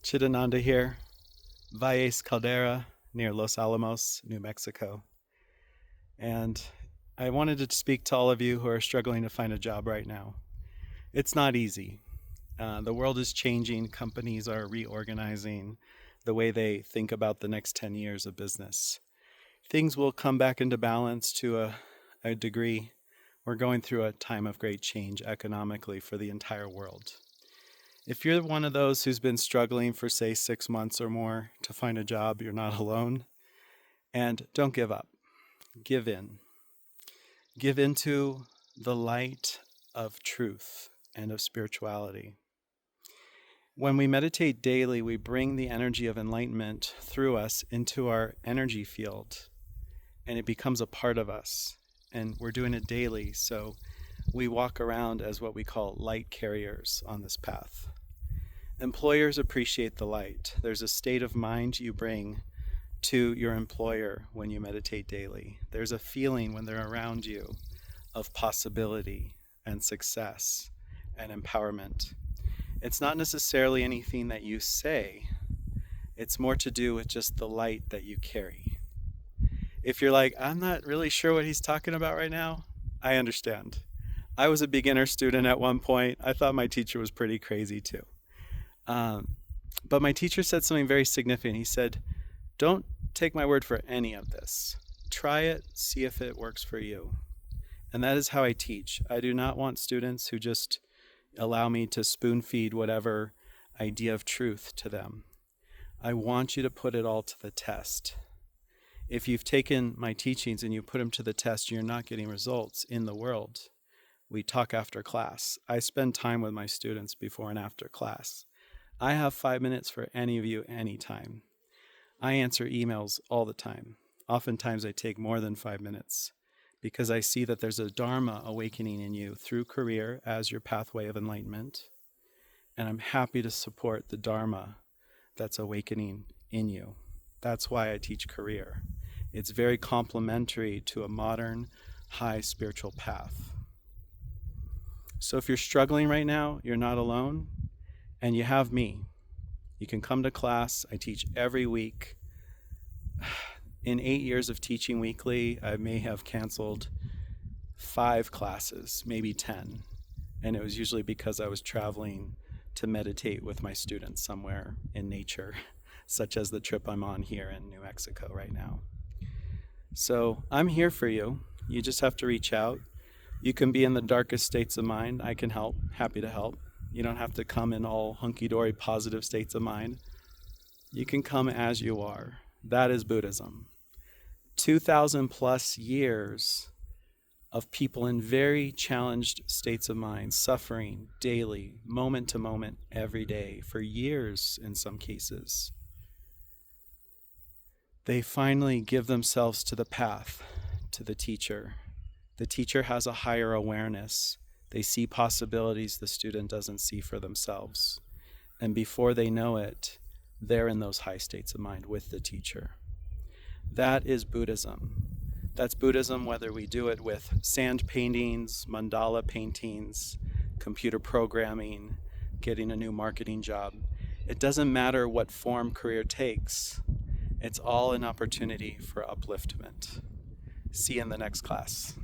Chitananda here, Valles Caldera near Los Alamos, New Mexico. And I wanted to speak to all of you who are struggling to find a job right now. It's not easy. The world is changing. Companies are reorganizing the way they think about the next 10 years of business. Things will come back into balance to a degree. We're going through a time of great change economically for the entire world. If you're one of those who's been struggling for, say, 6 months or more to find a job, you're not alone. And don't give up. Give in. Give into the light of truth and of spirituality. When we meditate daily, we bring the energy of enlightenment through us into our energy field, and it becomes a part of us. And we're doing it daily, so we walk around as what we call light carriers on this path. Employers appreciate the light. There's a state of mind you bring to your employer when you meditate daily. There's a feeling when they're around you of possibility and success and empowerment. It's not necessarily anything that you say. It's more to do with just the light that you carry. If you're like, I'm not really sure what he's talking about right now, I understand. I was a beginner student at one point. I thought my teacher was pretty crazy too. But my teacher said something very significant. He said, don't take my word for any of this. Try it, see if it works for you. And that is how I teach. I do not want students who just allow me to spoon feed whatever idea of truth to them. I want you to put it all to the test. If you've taken my teachings and you put them to the test, you're not getting results in the world. We talk after class. I spend time with my students before and after class. I have 5 minutes for any of you anytime. I answer emails all the time. Oftentimes I take more than 5 minutes because I see that there's a Dharma awakening in you through career as your pathway of enlightenment. And I'm happy to support the Dharma that's awakening in you. That's why I teach career. It's very complementary to a modern, high spiritual path. So if you're struggling right now, you're not alone. And you have me. You can come to class. I teach every week. In 8 years of teaching weekly, I may have canceled 5 classes, maybe 10. And it was usually because I was traveling to meditate with my students somewhere in nature, such as the trip I'm on here in New Mexico right now. So I'm here for you. You just have to reach out. You can be in the darkest states of mind. I can help. Happy to help. You don't have to come in all hunky-dory positive states of mind. You can come as you are. That is Buddhism. 2,000 plus years of people in very challenged states of mind, suffering daily, moment to moment, every day, for years in some cases. They finally give themselves to the path, to the teacher. The teacher has a higher awareness. They see possibilities the student doesn't see for themselves. And before they know it, they're in those high states of mind with the teacher. That is Buddhism. That's Buddhism whether we do it with sand paintings, mandala paintings, computer programming, getting a new marketing job. It doesn't matter what form career takes. It's all an opportunity for upliftment. See you in the next class.